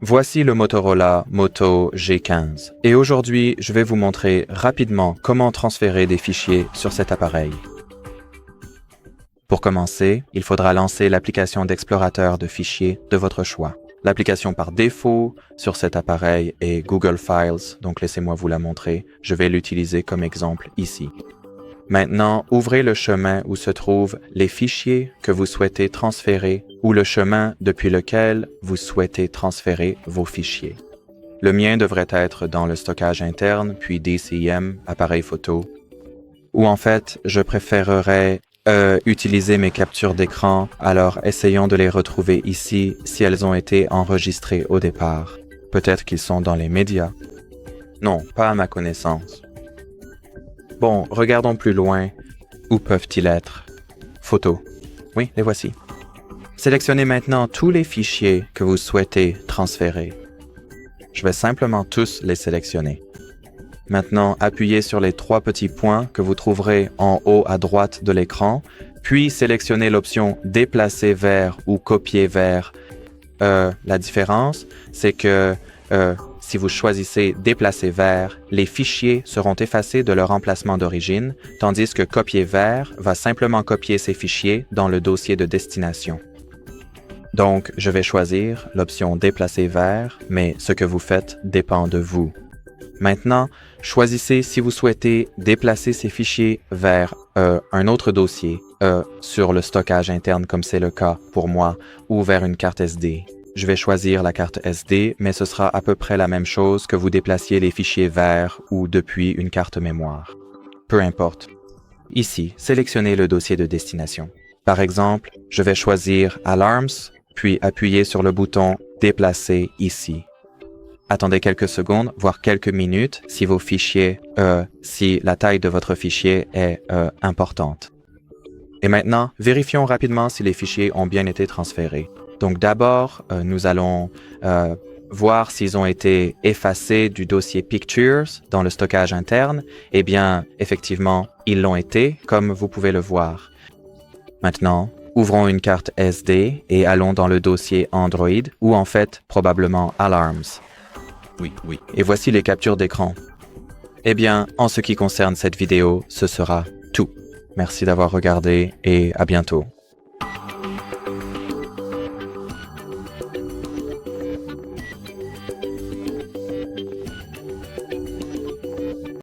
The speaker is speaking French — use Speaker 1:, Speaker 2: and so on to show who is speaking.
Speaker 1: Voici le Motorola Moto G15 et aujourd'hui, je vais vous montrer rapidement comment transférer des fichiers sur cet appareil. Pour commencer, il faudra lancer l'application d'explorateur de fichiers de votre choix. L'application par défaut sur cet appareil est Google Files, donc laissez-moi vous la montrer. Je vais l'utiliser comme exemple ici. Maintenant, ouvrez le chemin où se trouvent les fichiers que vous souhaitez transférer ou le chemin depuis lequel vous souhaitez transférer vos fichiers. Le mien devrait être dans le stockage interne, puis DCIM, appareil photo. Ou en fait, je préférerais utiliser mes captures d'écran, alors essayons de les retrouver ici si elles ont été enregistrées au départ. Peut-être qu'ils sont dans les médias. Non, pas à ma connaissance. Bon, regardons plus loin. Où peuvent-ils être? Photos. Oui, les voici. Sélectionnez maintenant tous les fichiers que vous souhaitez transférer. Je vais simplement tous les sélectionner. Maintenant, appuyez sur les 3 petits points que vous trouverez en haut à droite de l'écran, puis sélectionnez l'option « Déplacer vers » ou « Copier vers ». La différence, c'est que si vous choisissez « Déplacer vers », les fichiers seront effacés de leur emplacement d'origine, tandis que « Copier vers » va simplement copier ces fichiers dans le dossier de destination. Donc, je vais choisir l'option « Déplacer vers », mais ce que vous faites dépend de vous. Maintenant, choisissez si vous souhaitez déplacer ces fichiers vers un autre dossier sur le stockage interne comme c'est le cas pour moi ou vers une carte SD. Je vais choisir la carte SD, mais ce sera à peu près la même chose que vous déplaciez les fichiers vers ou depuis une carte mémoire. Peu importe. Ici, sélectionnez le dossier de destination. Par exemple, je vais choisir Alarms, puis appuyer sur le bouton « Déplacer » ici. Attendez quelques secondes, voire quelques minutes si vos fichiers, si la taille de votre fichier est importante. Et maintenant, vérifions rapidement si les fichiers ont bien été transférés. Donc d'abord, nous allons voir s'ils ont été effacés du dossier Pictures dans le stockage interne. Eh bien, effectivement, ils l'ont été, comme vous pouvez le voir. Maintenant, ouvrons une carte SD et allons dans le dossier Android, ou en fait, probablement Alarms. Oui. Et voici les captures d'écran. Eh bien, en ce qui concerne cette vidéo, ce sera tout. Merci d'avoir regardé et à bientôt.